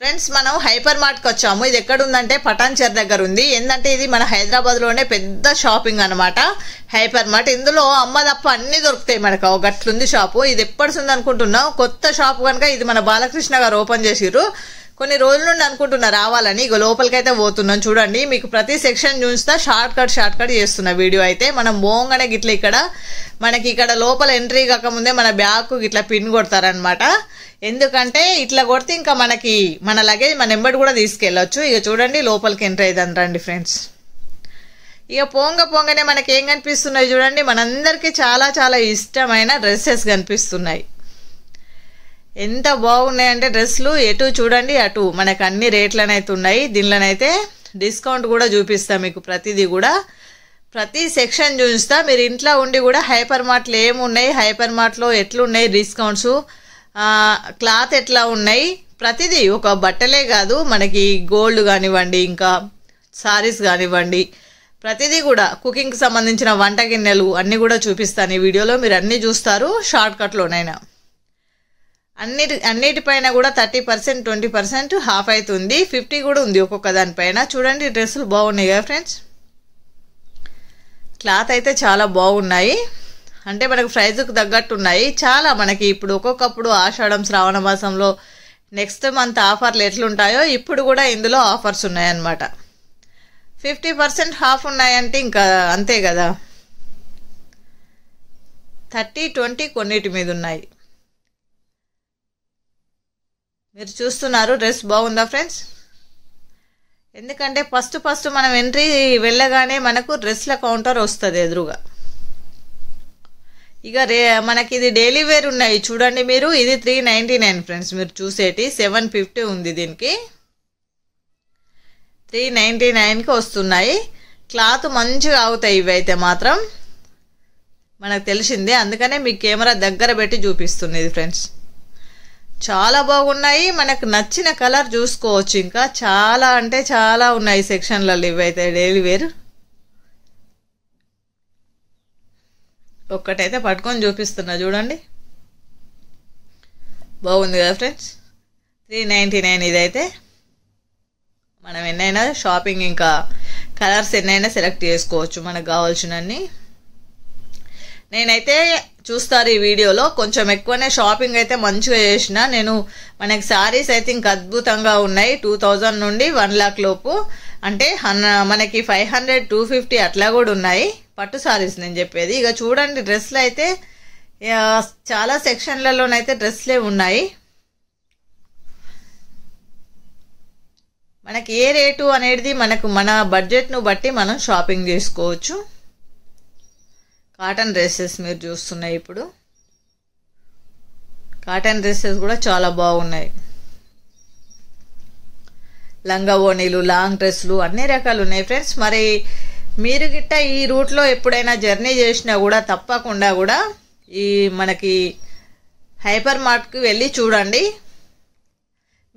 Friends మనం hyper mart కి వచ్చాము. ఇది ఎక్కడ ఉందంటే పటాన్చెరు దగ్గర ఉంది. ఏంటంటే ఇది మన హైదరాబాద్ లోనే పెద్ద షాపింగ్ అన్నమాట హైపర్ మార్ట్. ఇందులో అమ్మ తప్ప అన్ని దొరుకుతాయి మనకు. గట్లుంది షాపు. ఇది ఎప్పటిది అనుకుంటున్నాం, కొత్త షాప్ కనుక. ఇది మన బాలకృష్ణ గారు ఓపెన్ చేసిర్రు. కొన్ని రోజుల నుండి అనుకుంటున్నా రావాలని. ఇక లోపలికైతే పోతున్నాం. చూడండి, మీకు ప్రతి సెక్షన్ చూస్తా. షార్ట్ కట్ చేస్తున్న వీడియో అయితే. మనం పోగానే గిట్ల ఇక్కడ మనకి ఇక్కడ లోపల ఎంట్రీ కాకముందే మన బ్యాగ్ ఇట్లా పిన్ కొడతారనమాట. ఎందుకంటే ఇట్లా కొడితే ఇంకా మనకి మన లగేజ్ మన ఎంబడి కూడా తీసుకెళ్ళొచ్చు. ఇక చూడండి లోపలికి ఎంట్రీ అయ్యిందని రండి ఫ్రెండ్స్. ఇక పోంగానే మనకి ఏం కనిపిస్తున్నాయి చూడండి. మనందరికీ చాలా చాలా ఇష్టమైన డ్రెస్సెస్ కనిపిస్తున్నాయి. ఎంత బాగున్నాయంటే డ్రెస్సులు. ఎటు చూడండి అటు మనకు అన్ని రేట్లనైతే ఉన్నాయి. దీనిలోనైతే డిస్కౌంట్ కూడా చూపిస్తా మీకు. ప్రతిదీ కూడా ప్రతి సెక్షన్ చూపిస్తా. మీరు ఇంట్లో ఉండి కూడా హైపర్ మార్ట్లో ఏమున్నాయి, హైపర్ మార్ట్లో ఎట్లున్నాయి డిస్కౌంట్స్, క్లాత్ ఎట్లా ఉన్నాయి, ప్రతిదీ. ఒక బట్టలే కాదు, మనకి గోల్డ్ కానివ్వండి, ఇంకా సారీస్ కానివ్వండి, ప్రతిదీ కూడా కుకింగ్కి సంబంధించిన వంట గిన్నెలు అన్నీ కూడా చూపిస్తాను ఈ వీడియోలో. మీరు అన్నీ చూస్తారు షార్ట్ కట్లోనైనా. అన్నిటిపైన కూడా 30%, 20% హాఫ్ అవుతుంది. 50 కూడా ఉంది ఒక్కొక్క దానిపైన. చూడండి డ్రెస్సులు బాగున్నాయి కదా ఫ్రెండ్స్. క్లాత్ అయితే చాలా బాగున్నాయి. అంటే మనకు ప్రైజ్కి తగ్గట్టు ఉన్నాయి. చాలా మనకి ఇప్పుడు ఒక్కొక్కప్పుడు ఆషాఢం, శ్రావణ మాసంలో నెక్స్ట్ మంత్ ఆఫర్లు ఎట్లుంటాయో ఇప్పుడు కూడా ఇందులో ఆఫర్స్ ఉన్నాయన్నమాట. 50% హాఫ్ ఉన్నాయంటే ఇంకా అంతే కదా. 30, 20 కొన్నిటి మీద ఉన్నాయి. మీరు చూస్తున్నారు. డ్రెస్ బాగుందా ఫ్రెండ్స్? ఎందుకంటే ఫస్ట్ మనం ఎంట్రీ వెళ్ళగానే మనకు డ్రెస్ల కౌంటర్ వస్తుంది ఎదురుగా. ఇక మనకి ఇది డైలీ వేర్ ఉన్నాయి చూడండి మీరు. ఇది 399 ఫ్రెండ్స్. మీరు చూసేటి 750 ఉంది. దీనికి 399కి వస్తున్నాయి. క్లాత్ మంచిగా అవుతాయి ఇవైతే మాత్రం. మనకు తెలిసిందే, అందుకనే మీకు కెమెరా దగ్గర పెట్టి చూపిస్తుంది ఫ్రెండ్స్. చాలా బాగున్నాయి. మనకు నచ్చిన కలర్ చూసుకోవచ్చు. ఇంకా చాలా అంటే చాలా ఉన్నాయి సెక్షన్లలో ఇవైతే డైలీ వేర్. ఒక్కటైతే పట్టుకొని చూపిస్తున్నా చూడండి. బాగుంది కదా ఫ్రెండ్స్. 399 ఇదైతే. మనం ఎన్నైనా షాపింగ్ ఇంకా కలర్స్ ఎన్నైనా సెలెక్ట్ చేసుకోవచ్చు మనకు కావాల్సినన్ని. నేనైతే చూస్తారు ఈ వీడియోలో కొంచెం ఎక్కువనే షాపింగ్ అయితే మంచిగా చేసిన నేను. మనకి శారీస్ అయితే ఇంకా అద్భుతంగా ఉన్నాయి. 2000 నుండి 1 lakh లోపు. అంటే మనకి 500, 250 అట్లా కూడా ఉన్నాయి పట్టు శారీస్ నేను చెప్పేది. ఇక చూడండి డ్రెస్లు అయితే చాలా సెక్షన్లలోనైతే డ్రెస్లే ఉన్నాయి. మనకి ఏ రేటు అనేది మనకు మన బడ్జెట్ను బట్టి మనం షాపింగ్ చేసుకోవచ్చు. కాటన్ డ్రెస్సెస్ మీరు చూస్తున్నాయి. ఇప్పుడు కాటన్ డ్రెస్సెస్ కూడా చాలా బాగున్నాయి. లంగా ఓణీలు, లాంగ్ డ్రెస్లు అన్ని రకాలు ఉన్నాయి ఫ్రెండ్స్. మరి మీరు గిట్ట ఈ రూట్లో ఎప్పుడైనా జర్నీ చేసినా కూడా తప్పకుండా కూడా ఈ మనకి హైపర్ మార్ట్కి వెళ్ళి చూడండి.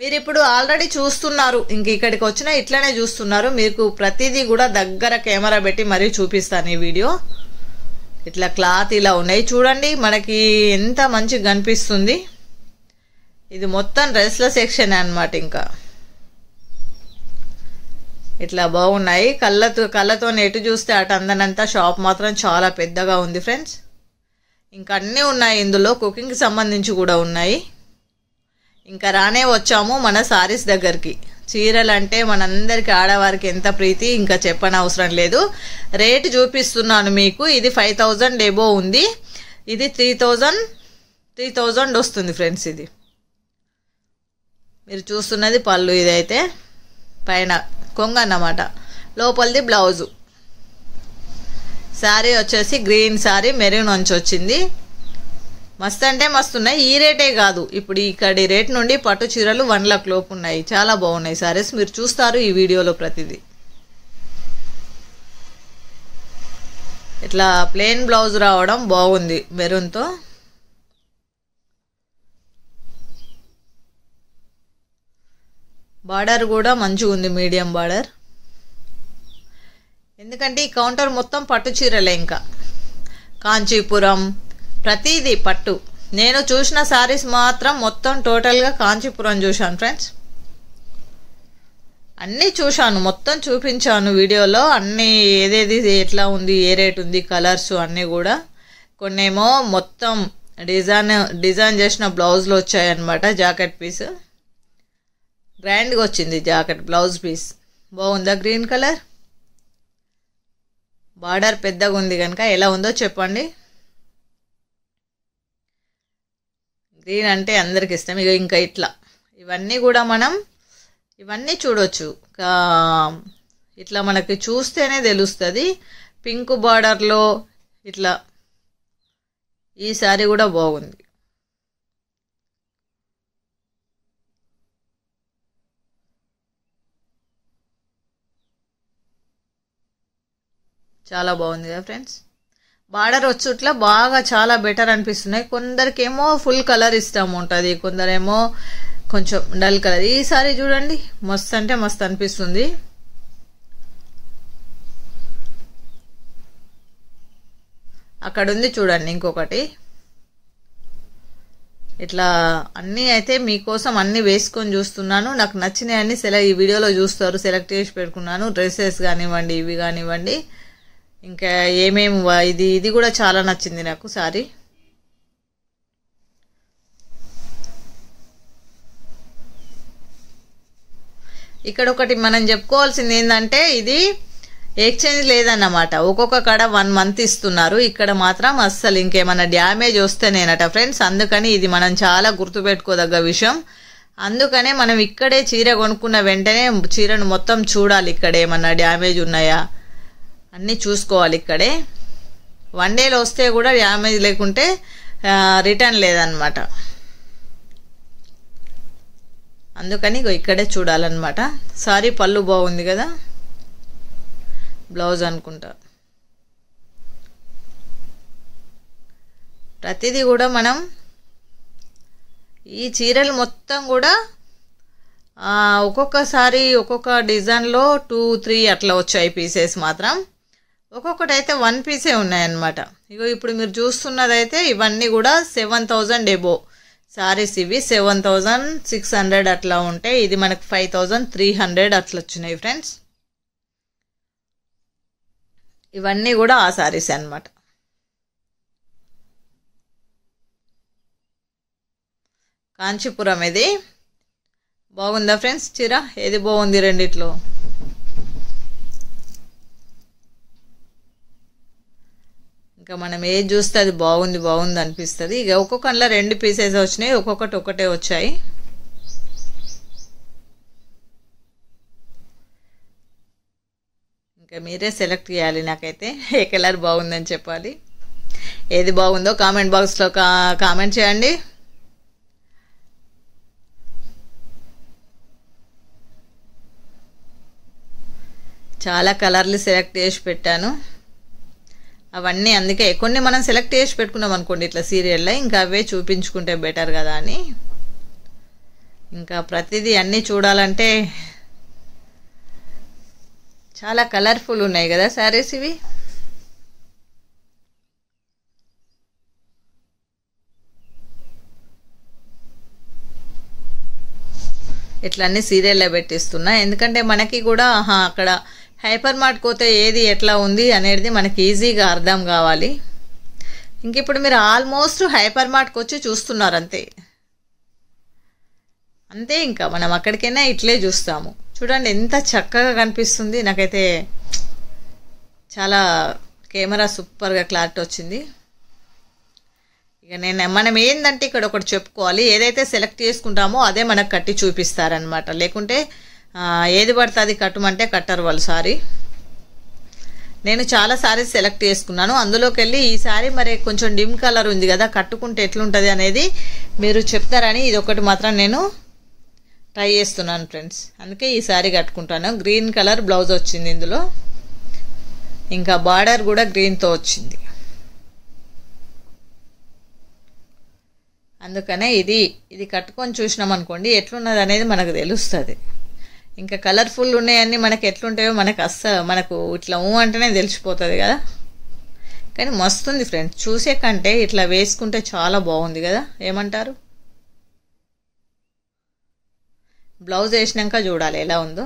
మీరు ఇప్పుడు ఆల్రెడీ చూస్తున్నారు, ఇంక ఇక్కడికి వచ్చినా ఇట్లనే చూస్తున్నారు. మీకు ప్రతిదీ కూడా దగ్గర కెమెరా పెట్టి మరీ చూపిస్తాను ఈ వీడియో. ఇట్లా క్లాత్ ఇలా ఉన్నాయి చూడండి. మనకి ఎంత మంచిగా కనిపిస్తుంది. ఇది మొత్తం డ్రెస్ల సెక్షన్ అన్నమాట. ఇంకా ఇట్లా బాగున్నాయి. కళ్ళతో ఎటు చూస్తే అటు అందనంతా. షాప్ మాత్రం చాలా పెద్దగా ఉంది ఫ్రెండ్స్. ఇంకా అన్నీ ఉన్నాయి ఇందులో. కుకింగ్కి సంబంధించి కూడా ఉన్నాయి. ఇంకా రానే వచ్చాము మన సారీస్ దగ్గరికి. చీరలు అంటే మనందరికి ఆడవారికి ఎంత ప్రీతి, ఇంకా చెప్పనవసరం లేదు. రేటు చూపిస్తున్నాను మీకు. ఇది 5000 ఎబో ఉంది. ఇది 3000 వస్తుంది ఫ్రెండ్స్. ఇది మీరు చూస్తున్నది పళ్ళు. ఇదైతే పైన కొంగు అన్నమాట. లోపలిది బ్లౌజు. శారీ వచ్చేసి గ్రీన్ శారీ మెరూన్ నుంచి వచ్చింది. మస్తు అంటే మస్తు ఉన్నాయి. ఈ రేటే కాదు, ఇప్పుడు ఇక్కడి రేట్ నుండి పట్టు చీరలు 1 lakh లోపు ఉన్నాయి. చాలా బాగున్నాయి సారీస్. మీరు చూస్తారు ఈ వీడియోలో ప్రతిదీ. ఇట్లా ప్లెయిన్ బ్లౌజ్ రావడం బాగుంది మెరూన్తో. బార్డర్ కూడా మంచిగా ఉంది, మీడియం బార్డర్. ఎందుకంటే ఈ కౌంటర్ మొత్తం పట్టు చీరలే. ఇంకా కాంచీపురం ప్రతిదీ పట్టు. నేను చూసిన సారీస్ మాత్రం మొత్తం టోటల్గా కాంచీపురం చూశాను ఫ్రెండ్స్. అన్నీ చూశాను, మొత్తం చూపించాను వీడియోలో, అన్నీ ఏదేది ఎట్లా ఉంది, ఏ రేట్ ఉంది, కలర్స్ అన్నీ కూడా. కొన్నేమో మొత్తం డిజైన్ చేసిన బ్లౌజ్లో వచ్చాయన్నమాట. జాకెట్ పీస్ గ్రాండ్గా వచ్చింది, జాకెట్ బ్లౌజ్ పీస్ బాగుందా, గ్రీన్ కలర్, బార్డర్ పెద్దగా ఉంది కనుక ఎలా ఉందో చెప్పండి. గ్రీన్ అంటే అందరికి ఇష్టం. ఇంకా ఇట్లా ఇవన్నీ కూడా మనం ఇవన్నీ చూడొచ్చు. ఇట్లా మనకి చూస్తేనే తెలుస్తుంది. పింక్ బార్డర్లో ఇట్లా ఈ సారీ కూడా బాగుంది. చాలా బాగుంది కదా ఫ్రెండ్స్. బార్డర్ వచ్చుట్లా బాగా చాలా బెటర్ అనిపిస్తున్నాయి. కొందరికేమో ఫుల్ కలర్ ఇష్టం ఉంటుంది, కొందరేమో కొంచెం డల్ కలర్. ఈ సారీ చూడండి, మస్తు అంటే మస్తు అనిపిస్తుంది. అక్కడ ఉంది చూడండి ఇంకొకటి. ఇట్లా అన్నీ అయితే మీకోసం అన్నీ వేసుకొని చూస్తున్నాను. నాకు నచ్చినవి అన్నీ ఈ వీడియోలో చూస్తారు, సెలెక్ట్ చేసి పెట్టుకున్నాను. డ్రెస్సెస్ కానివ్వండి, ఇవి కానివ్వండి, ఇంకా ఏమేమి ఇది కూడా చాలా నచ్చింది నాకు సారీ. ఇక్కడ ఒకటి మనం చెప్పుకోవాల్సింది ఏంటంటే ఇది ఎక్స్చేంజ్ లేదన్నమాట. ఒక్కొక్క కాడ 1 మంత్ ఇస్తున్నారు, ఇక్కడ మాత్రం అస్సలు ఇంకేమైనా డ్యామేజ్ వస్తేనేనట ఫ్రెండ్స్. అందుకని ఇది మనం చాలా గుర్తుపెట్టుకోదగ్గ విషయం. అందుకనే మనం ఇక్కడే చీర కొనుక్కున్న వెంటనే చీరను మొత్తం చూడాలి, ఇక్కడ ఏమన్నా డ్యామేజ్ ఉన్నాయా అన్నీ చూసుకోవాలి ఇక్కడే. 1 డేలో వస్తే కూడా డ్యామేజ్ లేకుంటే రిటర్న్ లేదన్నమాట. అందుకని ఇక్కడే చూడాలన్నమాట. సారీ పళ్ళు బాగుంది కదా, బ్లౌజ్ అనుకుంటా. ప్రతిదీ కూడా మనం ఈ చీరలు మొత్తం కూడా ఒక్కొక్కసారి ఒక్కొక్క డిజైన్లో 2-3 అట్లా వచ్చాయి పీసెస్ మాత్రం. ఒక్కొక్కటి అయితే 1 పీసే ఉన్నాయన్నమాట. ఇప్పుడు మీరు చూస్తున్నదైతే ఇవన్నీ కూడా 7000 ఎబో సారీస్. ఇవి 7600 అట్లా ఉంటాయి. ఇది మనకు 5300 అట్లా వచ్చినాయి ఫ్రెండ్స్. ఇవన్నీ కూడా ఆ సారీస్ అన్నమాట. కాంచీపురం ఇది బాగుందా ఫ్రెండ్స్ చీర? ఏది బాగుంది రెండిట్లో? ఇంకా మనం ఏది చూస్తే అది బాగుంది అనిపిస్తుంది. ఇక ఒక్కొక్కలో 2 పీసెస్ వచ్చినాయి, ఒక్కొక్కటి ఒకటే వచ్చాయి. ఇంకా మీరే సెలెక్ట్ చేయాలి. నాకైతే ఏ కలర్ బాగుందని చెప్పాలి. ఏది బాగుందో కామెంట్ బాక్స్లో కామెంట్ చేయండి. చాలా కలర్లు సెలెక్ట్ చేసి పెట్టాను. అవన్నీ అందుకే కొన్ని మనం సెలెక్ట్ చేసి పెట్టుకున్నాం అనుకోండి ఇట్లా సీరియల్లో, ఇంకా అవే చూపించుకుంటే బెటర్ కదా అని. ఇంకా ప్రతిదీ అన్నీ చూడాలంటే చాలా కలర్ఫుల్ ఉన్నాయి కదా శారీస్ ఇవి. ఇట్లా అన్నీ సీరియల్లో పెట్టిస్తున్నా, ఎందుకంటే మనకి కూడా అక్కడ హైపర్ మార్ట్ పోతే ఏది ఎట్లా ఉంది అనేది మనకి ఈజీగా అర్థం కావాలి. ఇంక ఇప్పుడు మీరు ఆల్మోస్ట్ హైపర్ మార్ట్కి వచ్చి చూస్తున్నారు అంతే. ఇంకా మనం అక్కడికైనా ఇట్లే చూస్తాము. చూడండి ఎంత చక్కగా కనిపిస్తుంది. నాకైతే చాలా కెమెరా సూపర్గా క్లారిటీ వచ్చింది. ఇక మనం ఏంటంటే ఇక్కడ ఒకటి చెప్పుకోవాలి, ఏదైతే సెలెక్ట్ చేసుకుంటామో అదే మనకు కట్టి చూపిస్తారనమాట. లేకుంటే ఏది పడితే అది కట్టమంటే కట్టరు వాళ్ళు. సారీ నేను చాలా సారీస్ సెలెక్ట్ చేసుకున్నాను, అందులోకి వెళ్ళి ఈ సారీ మరి కొంచెం డిమ్ కలర్ ఉంది కదా, కట్టుకుంటే ఎట్లుంటుంది అనేది మీరు చెప్తారని ఇది ఒకటి మాత్రం నేను ట్రై చేస్తున్నాను ఫ్రెండ్స్. అందుకే ఈ సారీ కట్టుకుంటాను. గ్రీన్ కలర్ బ్లౌజ్ వచ్చింది ఇందులో, ఇంకా బార్డర్ కూడా గ్రీన్తో వచ్చింది. అందుకనే ఇది కట్టుకొని చూసినాం అనుకోండి ఎట్లున్నది అనేది మనకు తెలుస్తుంది. ఇంకా కలర్ఫుల్ ఉన్నాయన్నీ మనకి ఎట్లుంటాయో మనకు ఇట్లా అంటేనే తెలిసిపోతుంది కదా. కానీ మస్తుంది ఫ్రెండ్స్, చూసే కంటే ఇట్లా వేసుకుంటే చాలా బాగుంది కదా, ఏమంటారు? బ్లౌజ్ వేసినాక చూడాలి ఎలా ఉందో.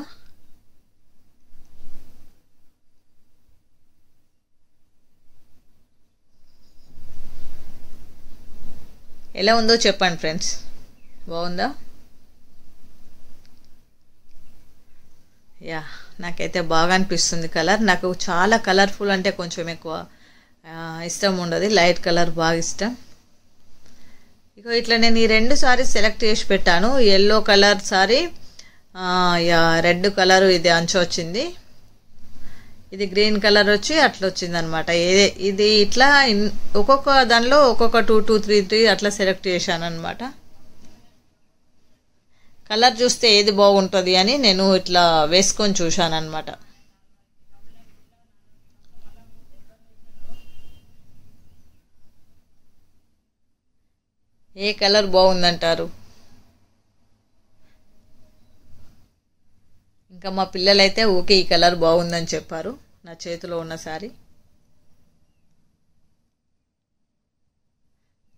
ఎలా ఉందో చెప్పండి ఫ్రెండ్స్, బాగుందా? యా, నాకైతే బాగా అనిపిస్తుంది కలర్. నాకు చాలా కలర్ఫుల్ అంటే కొంచెం ఎక్కువ ఇష్టం ఉండదు, లైట్ కలర్ బాగా ఇష్టం. ఇక ఇట్లా నేను ఈ 2 సారీస్ సెలెక్ట్ చేసి పెట్టాను. Yellow colour sorry, yeah red colour ఇది అంచు వచ్చింది, ఇది గ్రీన్ కలర్ వచ్చి అట్లా వచ్చింది అనమాట. ఇది ఇట్లా ఒక్కొక్క దానిలో ఒక్కొక్క 2 2 3 3 అట్లా సెలెక్ట్ చేశాను అనమాట. కలర్ చూస్తే ఏది బాగుంటుంది అని నేను ఇట్లా వేసుకొని చూశాను అనమాట. ఏ కలర్ బాగుందంటారు? ఇంకా మా పిల్లలైతే ఓకే ఈ కలర్ బాగుందని చెప్పారు. నా చేతిలో ఉన్న సారీ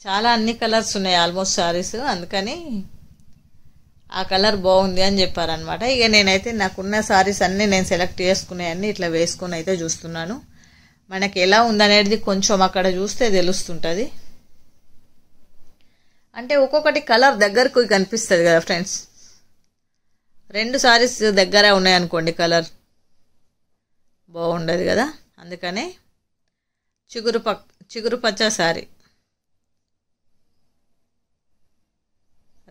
చాలా అన్ని కలర్స్ ఉన్నాయి ఆల్మోస్ట్ సారీస్, అందుకని ఆ కలర్ బాగుంది అని చెప్పారనమాట. ఇక నేనైతే నాకున్న సారీస్ అన్నీ నేను సెలెక్ట్ చేసుకునేవన్నీ ఇట్లా వేసుకొని అయితే చూస్తున్నాను. మనకి ఎలా ఉందనేది కొంచెం అక్కడ చూస్తే తెలుస్తుంటుంది. అంటే ఒక్కొక్కటి కలర్ దగ్గరకు కనిపిస్తుంది కదా ఫ్రెండ్స్. 2 సారీస్ దగ్గర ఉన్నాయనుకోండి కలర్ బాగుండదు కదా, అందుకనే చిగురు పచ్చ సారీ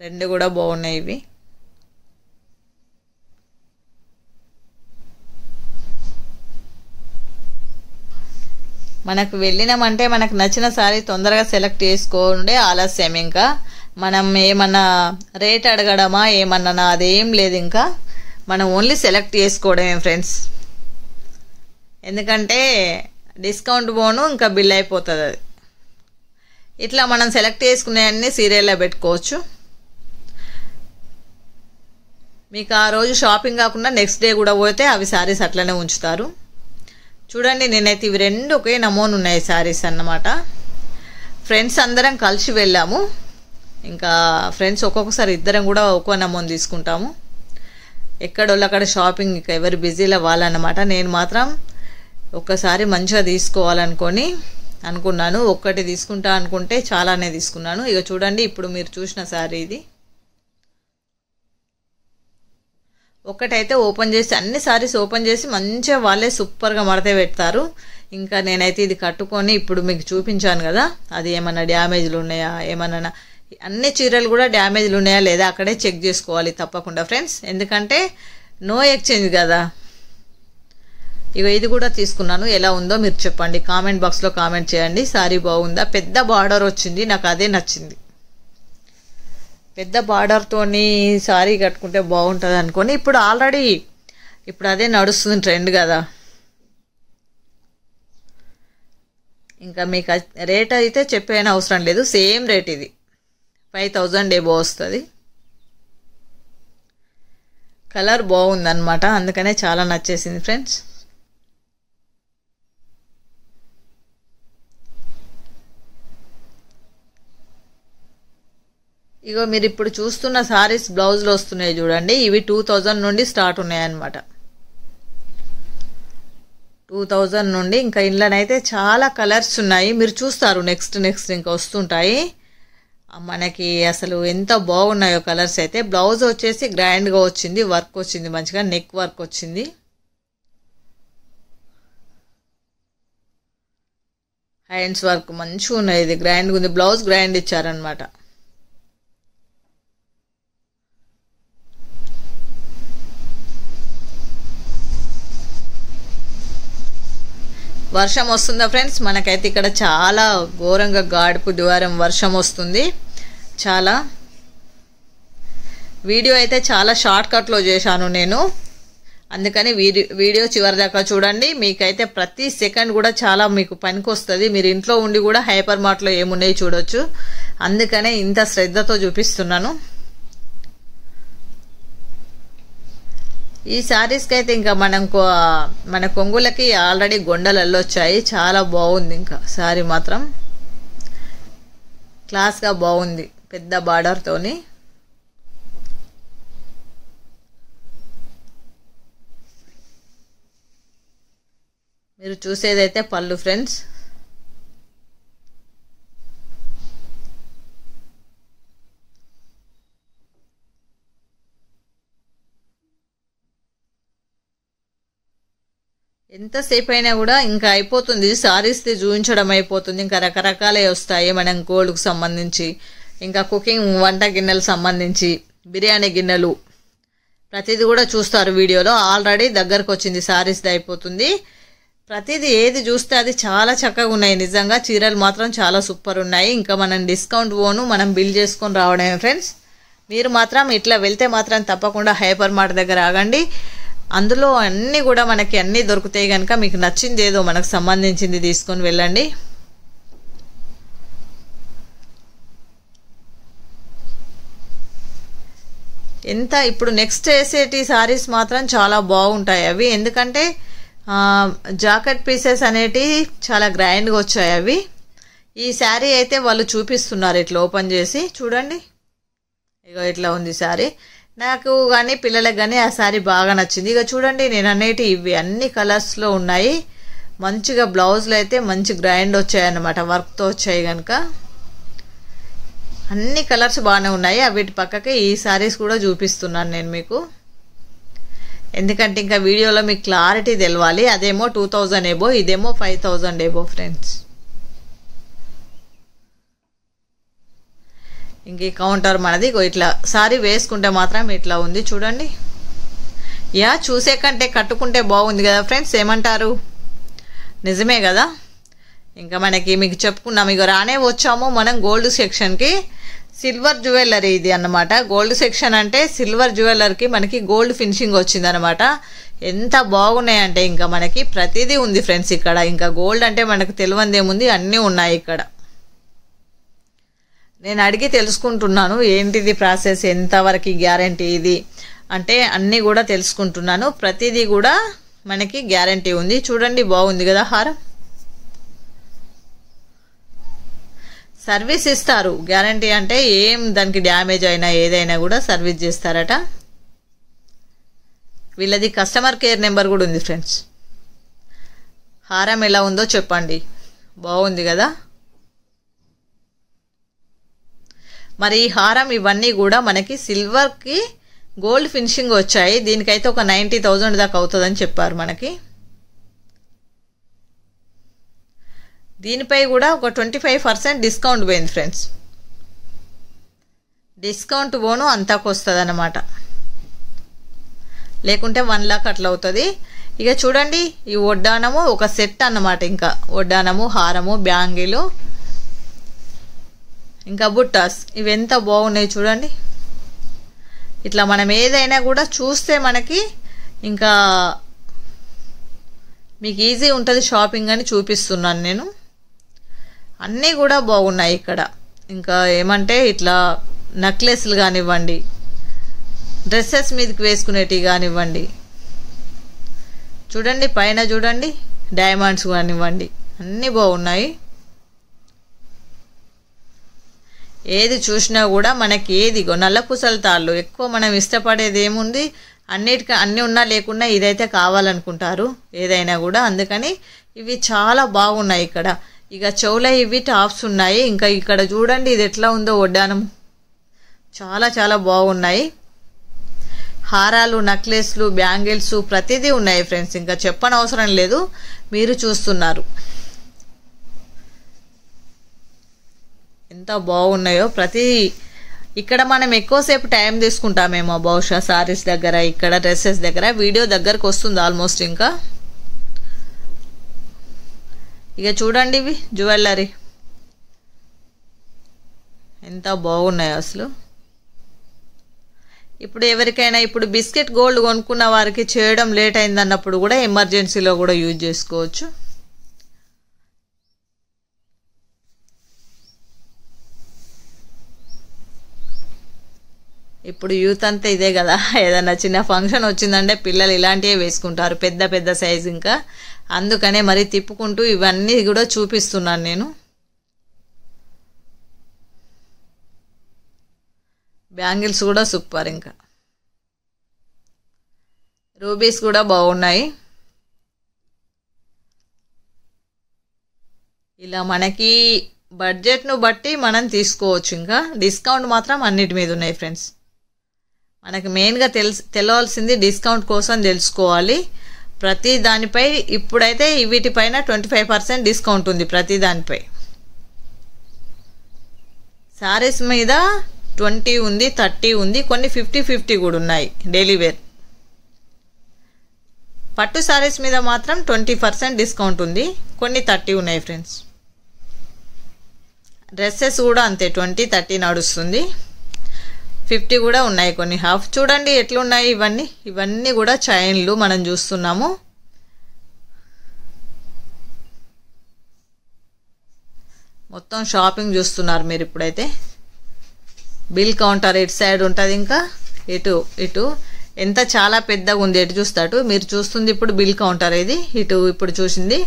2 కూడా బాగున్నాయి. ఇవి మనకు వెళ్ళినామంటే మనకు నచ్చిన సారీ తొందరగా సెలెక్ట్ చేసుకోండి, ఆలస్యం. ఇంకా మనం ఏమన్నా రేట్ అడగడమా ఏమన్నా అదేం లేదు, ఇంకా మనం ఓన్లీ సెలెక్ట్ చేసుకోవడమే ఫ్రెండ్స్. ఎందుకంటే డిస్కౌంట్ పోను ఇంకా బిల్ అయిపోతుంది. అది ఇట్లా మనం సెలెక్ట్ చేసుకునేవన్నీ సీరియల్లో పెట్టుకోవచ్చు. మీకు ఆ రోజు షాపింగ్ కాకుండా నెక్స్ట్ డే కూడా పోతే అవి సారీస్ అట్లనే ఉంచుతారు. చూడండి, నేనైతే ఇవి 2 ఒకే నమూనా ఉన్నాయి సారీస్ అన్నమాట. ఫ్రెండ్స్ అందరం కలిసి వెళ్ళాము. ఇంకా ఫ్రెండ్స్ ఒక్కొక్కసారి ఇద్దరం కూడా ఒక్కో నమూనా తీసుకుంటాము. ఎక్కడోళ్ళు అక్కడ షాపింగ్ ఇక ఎవరు బిజీలో వాళ్ళన్నమాట. నేను మాత్రం ఒక్కసారి మంచిగా అనుకున్నాను. ఒక్కటి తీసుకుంటా అనుకుంటే చాలానే తీసుకున్నాను. ఇక చూడండి, ఇప్పుడు మీరు చూసిన సారీ ఇది ఒక్కటైతే ఓపెన్ చేసి అన్ని సారీస్ ఓపెన్ చేసి మంచిగా వాళ్ళే సూపర్గా మడత పెడతారు. ఇంకా నేనైతే ఇది కట్టుకొని ఇప్పుడు మీకు చూపించాను కదా, అది ఏమన్నా డ్యామేజ్లు ఉన్నాయా ఏమన్నా, అన్ని చీరలు కూడా డ్యామేజ్లు ఉన్నాయా లేదా అక్కడే చెక్ చేసుకోవాలి తప్పకుండా ఫ్రెండ్స్. ఎందుకంటే నో ఎక్స్చేంజ్ కదా. ఇక ఇది కూడా తీసుకున్నాను. ఎలా ఉందో మీరు చెప్పండి, కామెంట్ బాక్స్లో కామెంట్ చేయండి. సారీ బాగుందా? పెద్ద బార్డర్ వచ్చింది, నాకు అదే నచ్చింది. పెద్ద బార్డర్తోని సారీ కట్టుకుంటే బాగుంటుంది అనుకొని ఇప్పుడు అదే నడుస్తుంది ట్రెండ్ కదా. ఇంకా మీకు రేట్ అయితే చెప్పేన అవసరం లేదు, సేమ్ రేట్. ఇది 5000 ఏబో వస్తుంది. కలర్ బాగుందన్నమాట, అందుకనే చాలా నచ్చేసింది ఫ్రెండ్స్. ఇగో మీరు ఇప్పుడు చూస్తున్న సారీస్ బ్లౌజ్లు వస్తున్నాయి చూడండి, ఇవి 2000 నుండి స్టార్ట్ ఉన్నాయన్నమాట. 2000 నుండి ఇంకా ఇంట్లోనైతే చాలా కలర్స్ ఉన్నాయి. మీరు చూస్తారు నెక్స్ట్ ఇంకా వస్తుంటాయి. మనకి అసలు ఎంత బాగున్నాయో కలర్స్ అయితే. బ్లౌజ్ వచ్చేసి గ్రాండ్గా వచ్చింది, వర్క్ వచ్చింది, మంచిగా నెక్ వర్క్ వచ్చింది. హ్యాండ్స్ వర్క్ మంచిగా ఉన్నాయి, ఇది గ్రాండ్గా ఉంది. బ్లౌజ్ గ్రాండ్ ఇచ్చారనమాట. వర్షం వస్తుందా ఫ్రెండ్స్? మనకైతే ఇక్కడ చాలా ఘోరంగా గాడుపు ద్వారం వర్షం వస్తుంది. చాలా వీడియో అయితే చాలా షార్ట్ కట్లో చేశాను నేను, అందుకని వీడియో చివరి దాకా చూడండి. మీకైతే ప్రతి సెకండ్ కూడా చాలా మీకు పనికి వస్తుంది. మీరు ఇంట్లో ఉండి కూడా హైపర్ మార్ట్లో ఏమున్నాయి చూడొచ్చు, అందుకనే ఇంత శ్రద్ధతో చూపిస్తున్నాను. ఈ శారీస్కి అయితే ఇంకా మన కొంగులకి ఆల్రెడీ గొండలు అల్లొచ్చాయి. చాలా బాగుంది. ఇంకా శారీ మాత్రం క్లాస్గా బాగుంది, పెద్ద బార్డర్తోని. మీరు చూసేదైతే పళ్ళు ఫ్రెండ్స్. ఎంతసేపు అయినా కూడా ఇంకా అయిపోతుంది, సారీస్ చూపించడం అయిపోతుంది. ఇంకా రకరకాలే వస్తాయి మనం గోల్డ్కు సంబంధించి, ఇంకా కుకింగ్ వంట గిన్నెలు సంబంధించి, బిర్యానీ గిన్నెలు ప్రతిదీ కూడా చూస్తారు వీడియోలో. ఆల్రెడీ దగ్గరకు వచ్చింది, సారీస్ది అయిపోతుంది. ప్రతిదీ ఏది చూస్తే అది చాలా చక్కగా ఉన్నాయి. నిజంగా చీరలు మాత్రం చాలా సూపర్ ఉన్నాయి. ఇంకా మనం డిస్కౌంట్ పోను మనం బిల్ చేసుకొని రావడమే ఫ్రెండ్స్. మీరు మాత్రం ఇట్లా వెళ్తే మాత్రం తప్పకుండా హైపర్ మార్ట్ దగ్గర ఆగండి. అందులో అన్నీ కూడా మనకి అన్నీ దొరుకుతాయి కనుక మీకు నచ్చింది ఏదో మనకు సంబంధించింది తీసుకొని వెళ్ళండి. ఎంత ఇప్పుడు నెక్స్ట్ వేసేటి సారీస్ మాత్రం చాలా బాగుంటాయి అవి. ఎందుకంటే జాకెట్ పీసెస్ అనేటి చాలా గ్రాండ్గా వచ్చాయి అవి. ఈ శారీ అయితే వాళ్ళు చూపిస్తున్నారు ఇట్లా ఓపెన్ చేసి చూడండి. ఇక ఇట్లా ఉంది శారీ. నాకు కానీ పిల్లలకు కానీ ఆ శారీ బాగా నచ్చింది. ఇక చూడండి నేను అనేటి ఇవి అన్ని కలర్స్లో ఉన్నాయి. మంచిగా బ్లౌజ్లో అయితే మంచి గ్రాండ్ వచ్చాయి అన్నమాట, వర్క్తో వచ్చాయి కనుక అన్ని కలర్స్ బాగానే ఉన్నాయి. వీటి పక్కకే ఈ శారీస్ కూడా చూపిస్తున్నాను నేను మీకు, ఎందుకంటే ఇంకా వీడియోలో మీకు క్లారిటీ తెలవాలి. అదేమో 2000 ఏబో, ఇదేమో 5000 ఏబో ఫ్రెండ్స్. ఇంక ఈ కౌంటర్ మనది ఇట్లా సారీ వేసుకుంటే మాత్రం ఇట్లా ఉంది చూడండి. యా చూసే కంటే కట్టుకుంటే బాగుంది కదా ఫ్రెండ్స్, ఏమంటారు? నిజమే కదా. ఇంకా మనకి మీకు చెప్పుకున్నాం, ఇక రానే వచ్చాము మనం గోల్డ్ సెక్షన్కి. సిల్వర్ జ్యువెలరీ ఇది అన్నమాట. గోల్డ్ సెక్షన్ అంటే సిల్వర్ జ్యువెలర్కి మనకి గోల్డ్ ఫినిషింగ్ వచ్చింది అనమాట. ఎంత బాగున్నాయంటే ఇంకా మనకి ప్రతిదీ ఉంది ఫ్రెండ్స్ ఇక్కడ. ఇంకా గోల్డ్ అంటే మనకు తెలియంది ఏముంది, అన్నీ ఉన్నాయి ఇక్కడ. నేను అడిగి తెలుసుకుంటున్నాను ఏంటిది ప్రాసెస్, ఎంతవరకు గ్యారంటీ ఇది అంటే అన్నీ కూడా తెలుసుకుంటున్నాను. ప్రతిదీ కూడా మనకి గ్యారంటీ ఉంది. చూడండి బాగుంది కదా హారం. సర్వీస్ ఇస్తారు, గ్యారంటీ అంటే ఏం దానికి డ్యామేజ్ అయినా ఏదైనా కూడా సర్వీస్ చేస్తారట. వీళ్ళది కస్టమర్ కేర్ నెంబర్ కూడా ఉంది ఫ్రెండ్స్. హారం ఎలా ఉందో చెప్పండి, బాగుంది కదా. మరి ఈ హారం ఇవన్నీ కూడా మనకి సిల్వర్కి గోల్డ్ ఫినిషింగ్ వచ్చాయి. దీనికైతే ఒక 90,000 దాకా అవుతుందని చెప్పారు మనకి. దీనిపై కూడా ఒక 25% డిస్కౌంట్ పోయింది ఫ్రెండ్స్. డిస్కౌంట్ పోను అంతకు వస్తుంది అన్నమాట, లేకుంటే 1 లాక్ అట్లా అవుతుంది. ఇక చూడండి ఈ వడ్డానము ఒక సెట్ అన్నమాట. ఇంకా వడ్డానము, హారము, బ్యాంగిలు, ఇంకా బుట్టాస్, ఇవి ఎంత బాగున్నాయి చూడండి. ఇట్లా మనం ఏదైనా కూడా చూస్తే మనకి ఇంకా మీకు ఈజీ ఉంటుంది షాపింగ్ అని చూపిస్తున్నాను నేను. అన్నీ కూడా బాగున్నాయి ఇక్కడ. ఇంకా ఏమంటే ఇట్లా నెక్లెస్లు కానివ్వండి, డ్రెస్సెస్ మీదకి వేసుకునేటివి కానివ్వండి, చూడండి పైన చూడండి డైమండ్స్ కానివ్వండి, అన్నీ బాగున్నాయి. ఏది చూసినా కూడా మనకి ఏదిగో నల్లపూసల తాళ్ళు ఎక్కువ మనం ఇష్టపడేది ఏముంది, అన్నీ ఉన్నా లేకున్నా ఇదైతే కావాలనుకుంటారు ఏదైనా కూడా. అందుకని ఇవి చాలా బాగున్నాయి ఇక్కడ. ఇక చెవుల ఇవి టాప్స్ ఉన్నాయి. ఇంకా ఇక్కడ చూడండి ఇది ఎట్లా ఉందో వడ్డానం, చాలా చాలా బాగున్నాయి. హారాలు, నెక్లెస్లు, బ్యాంగిల్స్ ప్రతిదీ ఉన్నాయి ఫ్రెండ్స్. ఇంకా చెప్పనవసరం లేదు, మీరు చూస్తున్నారు ఎంత బాగున్నాయో. ప్రతి ఇక్కడ మనం ఎక్కువసేపు టైం తీసుకుంటామేమో బహుశా సారీస్ దగ్గర, ఇక్కడ డ్రెస్సెస్ దగ్గర. వీడియో దగ్గరకు వస్తుంది ఆల్మోస్ట్. ఇంకా ఇక చూడండి ఇవి జ్యువెలరీ ఎంత బాగున్నాయో అసలు. ఇప్పుడు ఎవరికైనా ఇప్పుడు బిస్కెట్ గోల్డ్ కొనుక్కున్న వారికి చేయడం లేట్ అయిందన్నప్పుడు కూడా ఎమర్జెన్సీలో కూడా యూజ్ చేసుకోవచ్చు. ఇప్పుడు యూత్ అంతా ఇదే కదా, ఏదైనా చిన్న ఫంక్షన్ వచ్చిందంటే పిల్లలు ఇలాంటివే వేసుకుంటారు, పెద్ద పెద్ద సైజు. ఇంకా అందుకనే మరి తిప్పుకుంటూ ఇవన్నీ కూడా చూపిస్తున్నాను నేను. బ్యాంగిల్స్ కూడా సూపర్. ఇంకా రూబీస్ కూడా బాగున్నాయి. ఇలా మనకి బడ్జెట్ను బట్టి మనం తీసుకోవచ్చు. ఇంకా డిస్కౌంట్ మాత్రం అన్నిటి మీద ఉన్నాయి ఫ్రెండ్స్. మనకి మెయిన్గా తెలియాల్సింది డిస్కౌంట్ కోసం తెలుసుకోవాలి. ప్రతి దానిపై ఇప్పుడైతే వీటిపైన 25% డిస్కౌంట్ ఉంది ప్రతి దానిపై. సారీస్ మీద 20 ఉంది, 30 ఉంది, కొన్ని 50-50 కూడా ఉన్నాయి డైలీ వేర్. పట్టు సారీస్ మీద మాత్రం 20% డిస్కౌంట్ ఉంది, కొన్ని 30 ఉన్నాయి ఫ్రెండ్స్. డ్రెస్సెస్ కూడా అంతే 20-30 నడుస్తుంది, 50 కూడా ఉన్నాయి కొన్ని హాఫ్. చూడండి ఎట్లున్నాయి ఇవన్నీ కూడా చైన్లు మనం చూస్తున్నాము. మొత్తం షాపింగ్ చూస్తున్నారు మీరు ఇప్పుడైతే. బిల్ కౌంటర్ ఇటు సైడ్ ఉంటుంది, ఇంకా ఇటు ఎంత చాలా పెద్దగా ఉంది, ఎటు చూస్తాడు మీరు చూస్తుంది ఇప్పుడు బిల్ కౌంటర్ ఇది, ఇటు ఇప్పుడు చూసింది.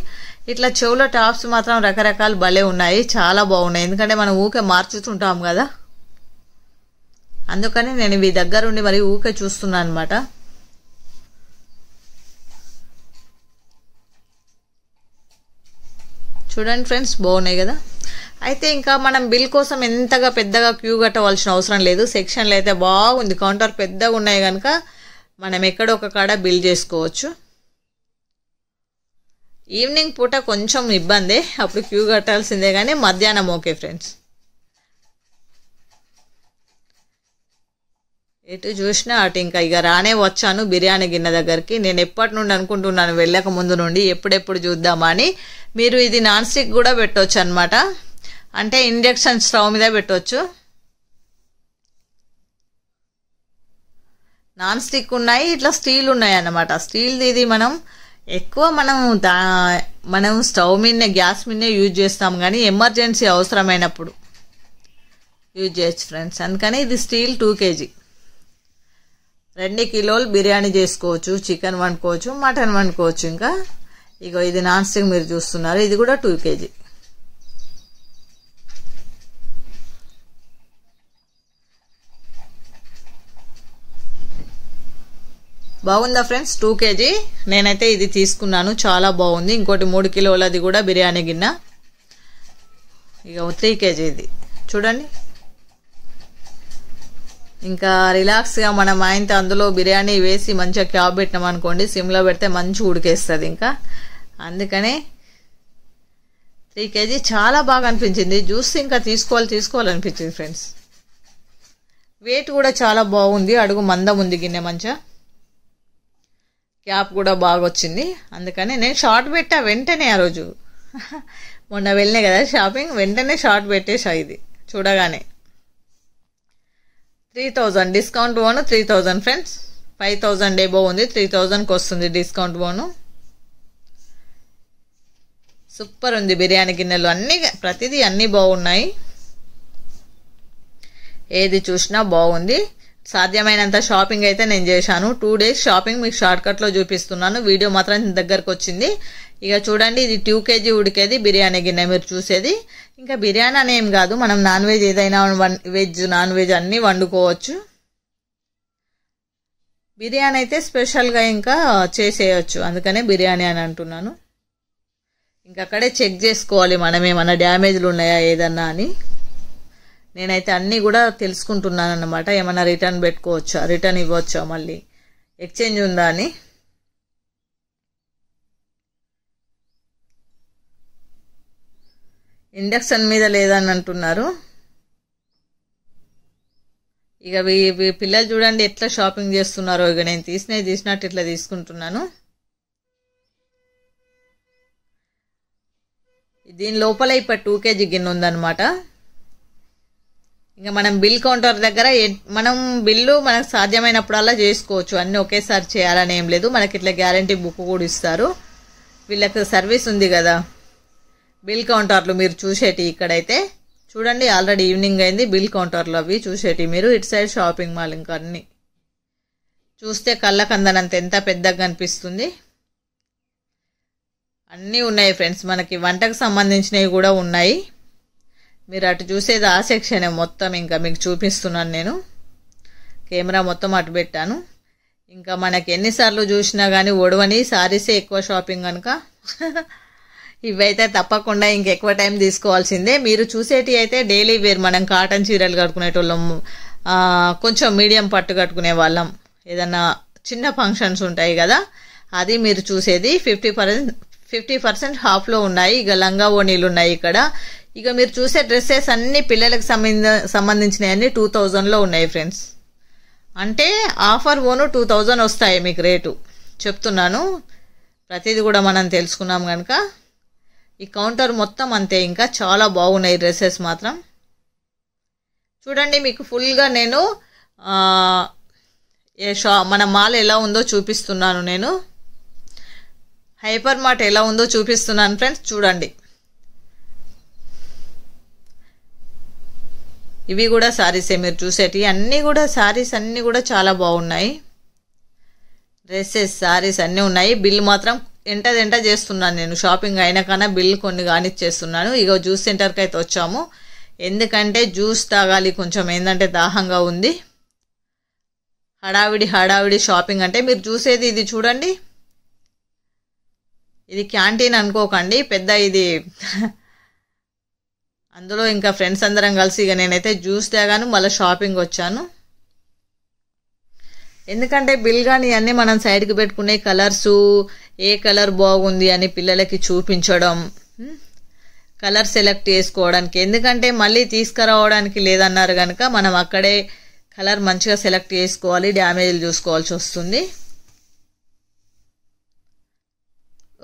ఇట్లా చెవుల టాప్స్ మాత్రం రకరకాలు భలే ఉన్నాయి, చాలా బాగున్నాయి. ఎందుకంటే మనం ఊకే మార్చుతుంటాం కదా, అందుకని నేను ఇవి దగ్గరుండి మరి ఊకే చూస్తున్నాను అనమాట. చూడండి ఫ్రెండ్స్ బాగున్నాయి కదా. అయితే ఇంకా మనం బిల్ కోసం ఎంతగా పెద్దగా క్యూ కట్టవలసిన అవసరం లేదు. సెక్షన్లు అయితే బాగుంది, కౌంటర్ పెద్దగా ఉన్నాయి కనుక మనం ఎక్కడో ఒక కాడ బిల్ చేసుకోవచ్చు. ఈవినింగ్ పూట కొంచెం ఇబ్బందే, అప్పుడు క్యూ కట్టాల్సిందే, కానీ మధ్యాహ్నం ఓకే ఫ్రెండ్స్. ఎటు చూసినా అటు ఇంకా ఇక రానే వచ్చాను బిర్యానీ గిన్నె దగ్గరికి. నేను ఎప్పటి నుండి అనుకుంటున్నాను వెళ్ళక ముందు నుండి ఎప్పుడెప్పుడు చూద్దామని. మీరు ఇది నాన్ స్టిక్ కూడా పెట్టవచ్చు అనమాట, అంటే ఇండక్షన్ స్టవ్ మీద పెట్టవచ్చు. నాన్ స్టిక్ ఉన్నాయి, ఇట్లా స్టీల్ ఉన్నాయి అన్నమాట. స్టీల్ది ఇది మనం ఎక్కువ మనం స్టవ్ మీదనే గ్యాస్ మీదనే యూజ్ చేస్తాం, కానీ ఎమర్జెన్సీ అవసరమైనప్పుడు యూజ్ చేయొచ్చు ఫ్రెండ్స్. అందుకని ఇది స్టీల్ 2 kg, 2 కిలోలు బిర్యానీ చేసుకోవచ్చు, చికెన్ వండుకోవచ్చు, మటన్ వండుకోవచ్చు. ఇంకా ఇగో ఇది నాన్ స్టిక్ మీరు చూస్తున్నారు, ఇది కూడా 2 kg. బాగుందా ఫ్రెండ్స్? 2 kg నేనైతే ఇది తీసుకున్నాను, చాలా బాగుంది. ఇంకోటి 3 కిలోలది కూడా బిర్యానీ గిన్నె, ఇక 3 kg ఇది చూడండి. ఇంకా రిలాక్స్గా మనం ఆయనతో అందులో బిర్యానీ వేసి మంచిగా క్యాబ్ పెట్టినాం అనుకోండి, సిమ్లో పెడితే మంచిగా ఉడికేస్తుంది. ఇంకా అందుకనే 3 kg చాలా బాగా అనిపించింది. జ్యూస్ ఇంకా తీసుకోవాలనిపించింది ఫ్రెండ్స్. వెయిట్ కూడా చాలా బాగుంది, అడుగు మందం ఉంది గిన్నె, మంచిగా క్యాప్ కూడా బాగా వచ్చింది. అందుకని నేను షార్ట్ పెట్టా వెంటనే, ఆ రోజు మొన్న వెళ్ళినా కదా షాపింగ్, వెంటనే షార్ట్ పెట్టేసా ఇది చూడగానే. 3000 డిస్కౌంట్ బోను 3000 ఫ్రెండ్స్, 5000 ఎబో ఉంది, 3000కి వస్తుంది డిస్కౌంట్ బోను. సూపర్ ఉంది బిర్యానీ గిన్నెలు, అన్నీ ప్రతిదీ అన్నీ బాగున్నాయి, ఏది చూసినా బాగుంది. సాధ్యమైనంత షాపింగ్ అయితే నేను చేశాను. 2 days షాపింగ్ మీకు షార్ట్కట్లో చూపిస్తున్నాను, వీడియో మాత్రం దగ్గరకు వచ్చింది. ఇక చూడండి ఇది 2 kg ఉడికేది బిర్యానీ గిన్నె మీరు చూసేది. ఇంకా బిర్యానీ అని ఏం కాదు, మనం నాన్ వెజ్ ఏదైనా వెజ్ నాన్ వెజ్ అన్నీ వండుకోవచ్చు. బిర్యానీ అయితే స్పెషల్గా ఇంకా చేసేయచ్చు, అందుకనే బిర్యానీ అని అంటున్నాను. ఇంకా అక్కడే చెక్ చేసుకోవాలి మనం ఏమన్నా డ్యామేజ్లు ఉన్నాయా ఏదన్నా అని. నేనైతే అన్నీ కూడా తెలుసుకుంటున్నాను అన్నమాట, ఏమన్నా రిటర్న్ పెట్టుకోవచ్చా, రిటర్న్ ఇవ్వచ్చా, మళ్ళీ ఎక్స్చేంజ్ ఉందా అని. ఇండక్షన్ మీద లేదని అంటున్నారు. ఇక పిల్లలు చూడండి ఎట్లా షాపింగ్ చేస్తున్నారో. ఇక నేను తీసినట్టు ఇట్లా తీసుకుంటున్నాను. దీని లోపల ఇప్పుడు 2 kg గిన్నె ఉందన్నమాట. ఇంకా మనం బిల్ కౌంటర్ దగ్గర మనం బిల్లు మనకు సాధ్యమైనప్పుడల్లా చేసుకోవచ్చు, అన్నీ ఒకేసారి చేయాలని ఏం లేదు. మనకి ఇట్లా గ్యారంటీ బుక్ కూడా ఇస్తారు, వీళ్ళకి సర్వీస్ ఉంది కదా. బిల్ కౌంటర్లు మీరు చూసేటి ఇక్కడైతే చూడండి, ఆల్రెడీ ఈవినింగ్ అయింది. బిల్ కౌంటర్లు అవి చూసేటి మీరు. ఇటు సైడ్ షాపింగ్ మాల్ ఇంకా అన్నీ చూస్తే కళ్ళకందనంత ఎంత పెద్దగా అనిపిస్తుంది. అన్నీ ఉన్నాయి ఫ్రెండ్స్, మనకి వంటకు సంబంధించినవి కూడా ఉన్నాయి. మీరు అటు చూసేది ఆ సెక్షనే మొత్తం, ఇంకా మీకు చూపిస్తున్నాను నేను. కెమెరా మొత్తం అటు పెట్టాను. ఇంకా మనకి ఎన్నిసార్లు చూసినా కానీ ఒడవని సారీసే ఎక్కువ షాపింగ్ కనుక ఇవైతే తప్పకుండా ఇంకెక్కువ టైం తీసుకోవాల్సిందే. మీరు చూసేటి అయితే డైలీ వేర్, మనం కాటన్ చీరలు కట్టుకునేటోళ్ళం, కొంచెం మీడియం పట్టు కట్టుకునే వాళ్ళం, ఏదన్నా చిన్న ఫంక్షన్స్ ఉంటాయి కదా అది మీరు చూసేది 50% హాఫ్లో ఉన్నాయి. ఇక లంగా ఓణీలు ఉన్నాయి ఇక్కడ. ఇక మీరు చూసే డ్రెస్సెస్ అన్ని పిల్లలకు సంబంధించినవి అన్ని 2000లో ఉన్నాయి ఫ్రెండ్స్. అంటే ఆఫర్ ఓను 2000 వస్తాయి మీకు రేటు చెప్తున్నాను. ప్రతిదీ కూడా మనం తెలుసుకున్నాం కనుక ఈ కౌంటర్ మొత్తం అంతే. ఇంకా చాలా బాగున్నాయి డ్రెస్సెస్ మాత్రం. చూడండి మీకు ఫుల్గా నేను మన మాల్ ఎలా ఉందో చూపిస్తున్నాను. నేను హైపర్ మార్ట్ ఎలా ఉందో చూపిస్తున్నాను ఫ్రెండ్స్. చూడండి ఇవి కూడా సారీసే మీరు చూసేటి అన్నీ కూడా సారీస్ అన్నీ కూడా చాలా బాగున్నాయి. డ్రెస్సెస్ సారీస్ అన్నీ ఉన్నాయి. బిల్ మాత్రం ఎంట చేస్తున్నాను నేను. షాపింగ్ అయినా కన్నా బిల్ కొన్ని కానిచ్చేస్తున్నాను. ఇక జ్యూస్ సెంటర్కి అయితే వచ్చాము. ఎందుకంటే జ్యూస్ తాగాలి కొంచెం, ఏంటంటే దాహంగా ఉంది. హడావిడి షాపింగ్ అంటే మీరు చూసేది ఇది చూడండి. ఇది క్యాంటీన్ అనుకోకండి, పెద్ద ఇది. అందులో ఇంకా ఫ్రెండ్స్ అందరం కలిసి ఇక నేనైతే జ్యూస్ తాగాను, మళ్ళీ షాపింగ్ వచ్చాను. ఎందుకంటే బిల్ కానీ అన్నీ మనం సైడ్కి పెట్టుకునే కలర్సు, ఏ కలర్ బాగుంది అని పిల్లలకి చూపించడం, కలర్ సెలెక్ట్ చేసుకోవడానికి. ఎందుకంటే మళ్ళీ తీసుకురావడానికి లేదన్నారు కనుక మనం అక్కడే కలర్ మంచిగా సెలెక్ట్ చేసుకోవాలి, డ్యామేజ్లు చూసుకోవాల్సి వస్తుంది.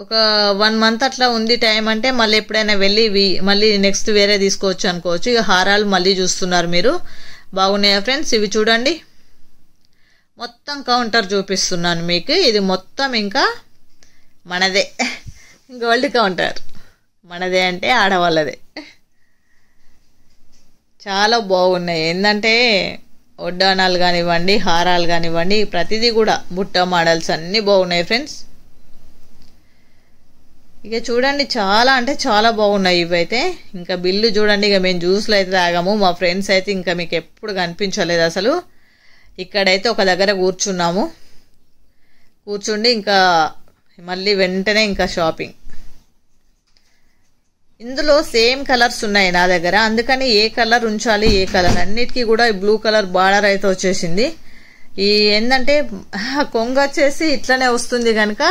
ఒక 1 మంత్ అట్లా ఉంది టైం అంటే మళ్ళీ ఎప్పుడైనా వెళ్ళి మళ్ళీ నెక్స్ట్ వేరే తీసుకోవచ్చు అనుకోవచ్చు. ఇక హారాలు మళ్ళీ చూస్తున్నారు మీరు, బాగున్నాయా ఫ్రెండ్స్? ఇవి చూడండి మొత్తం కౌంటర్ చూపిస్తున్నాను మీకు. ఇది మొత్తం ఇంకా మనదే, గోల్డ్ కౌంటర్ మనదే, అంటే ఆడవాళ్ళదే. చాలా బాగున్నాయి. ఏంటంటే వడ్డానాలు కానివ్వండి, హారాలు కానివ్వండి, ప్రతిదీ కూడా బుట్ట మోడల్స్ అన్నీ బాగున్నాయి ఫ్రెండ్స్. ఇక చూడండి చాలా అంటే చాలా బాగున్నాయి ఇవైతే. ఇంకా బిల్లు చూడండి. ఇక మేము జ్యూస్లో అయితే తాగాము, మా ఫ్రెండ్స్ అయితే ఇంకా మీకు ఎప్పుడు కనిపించలేదు అసలు. ఇక్కడైతే ఒక దగ్గర కూర్చుండి ఇంకా మళ్ళీ వెంటనే ఇంకా షాపింగ్. ఇందులో సేమ్ కలర్స్ ఉన్నాయి నా దగ్గర, అందుకని ఏ కలర్ ఉంచాలి ఏ కలర్, అన్నిటికీ కూడా బ్లూ కలర్ బార్డర్ అయితే వచ్చేసింది. ఈ ఏంటంటే కొంగు వచ్చేసి ఇట్లనే వస్తుంది కనుక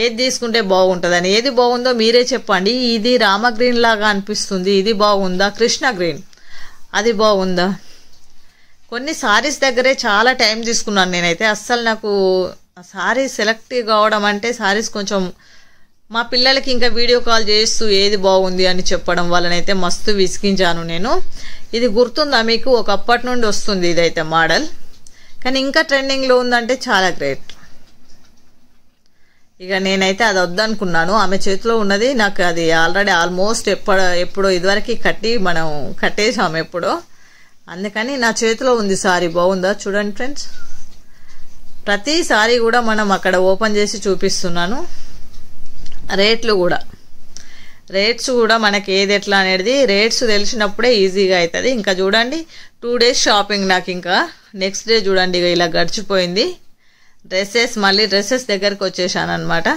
ఏది తీసుకుంటే బాగుంటుందని. ఏది బాగుందో మీరే చెప్పండి. ఇది రామ గ్రీన్ లాగా అనిపిస్తుంది, ఇది బాగుందా? కృష్ణ గ్రీన్ అది బాగుందా? కొన్ని సారీస్ దగ్గరే చాలా టైం తీసుకున్నాను నేనైతే. అస్సలు నాకు సారీస్ సెలెక్ట్ కావడం అంటే సారీస్ కొంచెం మా పిల్లలకి ఇంకా వీడియో కాల్ చేస్తూ ఏది బాగుంది అని చెప్పడం వల్లనైతే మస్తు విసిగించాను నేను. ఇది గుర్తుందా మీకు? ఒకప్పటి నుండి వస్తుంది ఇదైతే మోడల్, కానీ ఇంకా ట్రెండింగ్లో ఉందంటే చాలా గ్రేట్. ఇక నేనైతే అది వద్దనుకున్నాను. ఆమె చేతిలో ఉన్నది నాకు అది ఆల్రెడీ ఆల్మోస్ట్ ఎప్పుడో ఇదివరకు మనం కట్టేసాము ఎప్పుడో, అందుకని నా చేతిలో ఉంది సారీ. బాగుందా చూడండి ఫ్రెండ్స్. ప్రతి సారీ కూడా మనం అక్కడ ఓపెన్ చేసి చూపిస్తున్నాను. రేట్స్ కూడా మనకి ఏది ఎట్లా అనేది రేట్స్ తెలిసినప్పుడే ఈజీగా అవుతుంది. ఇంకా చూడండి 2 days షాపింగ్ నాకు. ఇంకా నెక్స్ట్ డే చూడండి ఇక ఇలా గడిచిపోయింది. మళ్ళీ డ్రెస్సెస్ దగ్గరికి వచ్చేసాను అనమాట.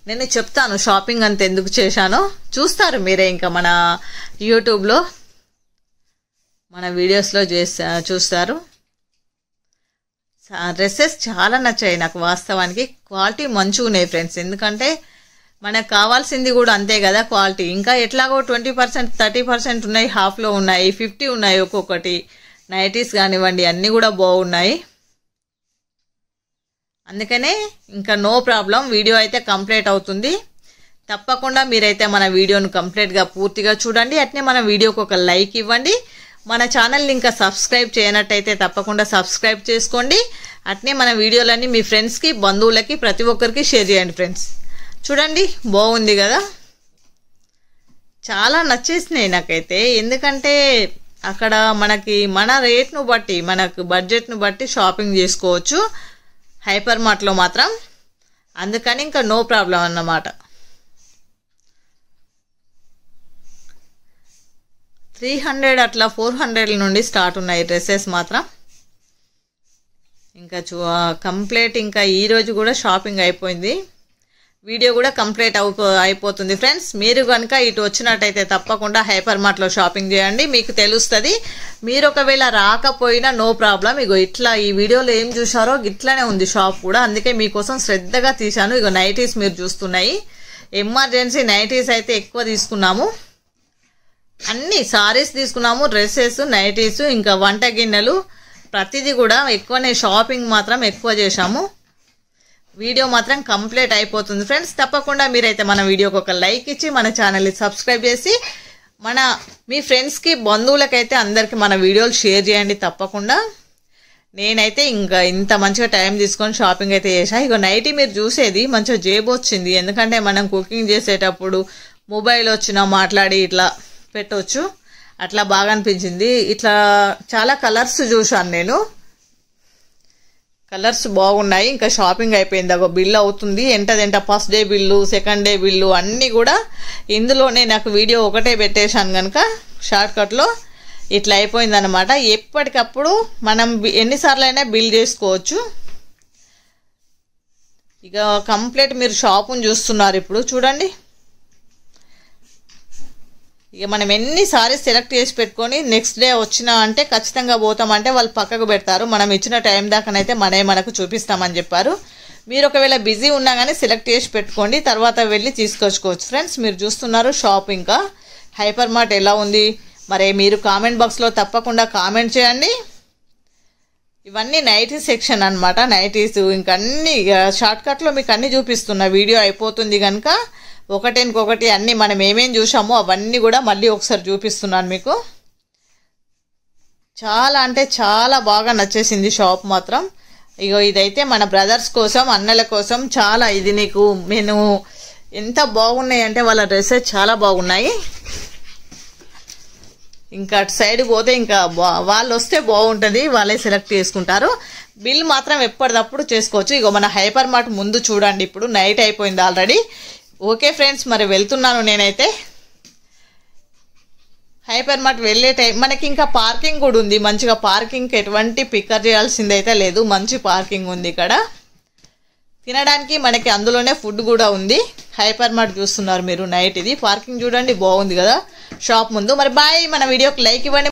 నేను చెప్తాను షాపింగ్ అంత ఎందుకు చేశానో, చూస్తారు మీరే ఇంకా మన యూట్యూబ్లో మన వీడియోస్లో చూస్తారు. డ్రెస్సెస్ చాలా నచ్చాయి నాకు వాస్తవానికి. క్వాలిటీ మంచిగా ఉన్నాయి ఫ్రెండ్స్. ఎందుకంటే మనకు కావాల్సింది కూడా అంతే కదా క్వాలిటీ. ఇంకా ఎట్లాగో 20% 30% ఉన్నాయి, హాఫ్లో ఉన్నాయి, 50 ఉన్నాయి ఒక్కొక్కటి. నైటీస్ కానివ్వండి అన్నీ కూడా బాగున్నాయి. అందుకనే ఇంకా నో ప్రాబ్లం, వీడియో అయితే కంప్లీట్ అవుతుంది. తప్పకుండా మీరైతే మన వీడియోను కంప్లీట్గా పూర్తిగా చూడండి. అట్నే మన వీడియోకి ఒక లైక్ ఇవ్వండి. మన ఛానల్ని ఇంకా సబ్స్క్రైబ్ చేయనట్టయితే తప్పకుండా సబ్స్క్రైబ్ చేసుకోండి. అట్నే మన వీడియోలన్నీ మీ ఫ్రెండ్స్కి, బంధువులకి, ప్రతి ఒక్కరికి షేర్ చేయండి ఫ్రెండ్స్. చూడండి బాగుంది కదా, చాలా నచ్చేసినాయి నాకైతే. ఎందుకంటే అక్కడ మనకి మన రేట్ను బట్టి, మనకు బడ్జెట్ను బట్టి షాపింగ్ చేసుకోవచ్చు హైపర్ మార్ట్లో మాత్రం. అందుకని ఇంకా నో ప్రాబ్లం అన్నమాట. 300 అట్లా 400 నుండి స్టార్ట్ ఉన్నాయి డ్రెస్సెస్ మాత్రం. ఇంకా కంప్లీట్ ఇంకా ఈరోజు కూడా షాపింగ్ అయిపోయింది. వీడియో కూడా కంప్లీట్ అయిపోతుంది ఫ్రెండ్స్. మీరు కనుక ఇటు వచ్చినట్టయితే తప్పకుండా హైపర్ మార్ట్లో షాపింగ్ చేయండి, మీకు తెలుస్తుంది. మీరు ఒకవేళ రాకపోయినా నో ప్రాబ్లం. ఇగో ఇట్లా ఈ వీడియోలో ఏం చూసారో ఇట్లానే ఉంది షాప్ కూడా, అందుకే మీకోసం శ్రద్ధగా తీశాను. ఇగో నైటీస్ మీరు చూస్తున్నాయి, ఎమర్జెన్సీ నైటీస్ అయితే ఎక్కువ తీసుకున్నాము. అన్ని సారీస్ తీసుకున్నాము, డ్రెస్సెస్, నైటీస్, ఇంకా వంట గిన్నెలు, ప్రతిదీ కూడా ఎక్కువనే షాపింగ్ మాత్రం ఎక్కువ చేశాము. వీడియో మాత్రం కంప్లీట్ అయిపోతుంది ఫ్రెండ్స్. తప్పకుండా మీరైతే మన వీడియోకి ఒక లైక్ ఇచ్చి మన ఛానల్ని సబ్స్క్రైబ్ చేసి మీ ఫ్రెండ్స్కి బంధువులకైతే అందరికీ మన వీడియోలు షేర్ చేయండి తప్పకుండా. నేనైతే ఇంకా ఇంత మంచిగా టైం తీసుకొని షాపింగ్ అయితే చేసా. ఇక నైటీ మీరు చూసేది మంచిగా జేబు వచ్చింది, ఎందుకంటే మనం కుకింగ్ చేసేటప్పుడు మొబైల్ వచ్చినా మాట్లాడి ఇట్లా పెట్టవచ్చు, అట్లా బాగా అనిపించింది. ఇట్లా చాలా కలర్స్ చూసాను నేను, కలర్స్ బాగున్నాయి. ఇంకా షాపింగ్ అయిపోయింది, అగో బిల్ అవుతుంది. ఎంటదెంట first day bill, second day bill అన్నీ కూడా ఇందులోనే. నాకు వీడియో ఒకటే పెట్టేశాను కనుక షార్ట్కట్లో ఇట్లా అయిపోయింది అనమాట. ఎప్పటికప్పుడు మనం ఎన్నిసార్లు అయినా బిల్ చేసుకోవచ్చు. ఇక కంప్లీట్ మీరు షాపును చూస్తున్నారు ఇప్పుడు చూడండి. ఇక మనం ఎన్ని సారీస్ సెలెక్ట్ చేసి పెట్టుకొని నెక్స్ట్ డే వచ్చినా అంటే ఖచ్చితంగా పోతామంటే వాళ్ళు పక్కకు పెడతారు. మనం ఇచ్చిన టైం దాకానైతే మనకు చూపిస్తామని చెప్పారు. మీరు ఒకవేళ బిజీ ఉన్నా కానీ సెలెక్ట్ చేసి పెట్టుకోండి, తర్వాత వెళ్ళి తీసుకొచ్చుకోవచ్చు ఫ్రెండ్స్. మీరు చూస్తున్నారు షాప్ ఇంకా హైపర్ మార్ట్ ఎలా ఉంది మరి మీరు కామెంట్ బాక్స్లో తప్పకుండా కామెంట్ చేయండి. ఇవన్నీ నైటీ సెక్షన్ అనమాట, నైటీస్ ఇంకా అన్నీ షార్ట్కట్లో మీకు అన్నీ చూపిస్తున్నా. వీడియో అయిపోతుంది కనుక ఒకటి అన్నీ మనం ఏమేం చూసామో అవన్నీ కూడా మళ్ళీ ఒకసారి చూపిస్తున్నాను మీకు. చాలా అంటే చాలా బాగా నచ్చేసింది షాప్ మాత్రం. ఇగో ఇదైతే మన బ్రదర్స్ కోసం, అన్నల కోసం చాలా. ఇది నేను ఎంత బాగున్నాయి అంటే వాళ్ళ డ్రెస్సెస్ చాలా బాగున్నాయి. ఇంకా అటు సైడ్ పోతే ఇంకా వాళ్ళు వస్తే బాగుంటుంది, వాళ్ళే సెలెక్ట్ చేసుకుంటారు. బిల్ మాత్రం ఎప్పటికప్పుడు చేసుకోవచ్చు. ఇగో మన హైపర్ మార్ట్ ముందు చూడండి, ఇప్పుడు నైట్ అయిపోయింది ఆల్రెడీ. ఓకే ఫ్రెండ్స్, మరి వెళ్తున్నాను నేనైతే. హైపర్ మార్ట్ వెళ్ళే టైం మనకి ఇంకా పార్కింగ్ కూడా ఉంది మంచిగా. పార్కింగ్కి ఎటువంటి పిక్కర్ చేయాల్సిందైతే లేదు, మంచి పార్కింగ్ ఉంది ఇక్కడ. తినడానికి మనకి అందులోనే ఫుడ్ కూడా ఉంది. హైపర్ మార్ట్ చూస్తున్నారు మీరు నైట్, ఇది పార్కింగ్ చూడండి బాగుంది కదా షాప్ ముందు. మరి బాయ్, మన వీడియోకి లైక్ ఇవ్వండి.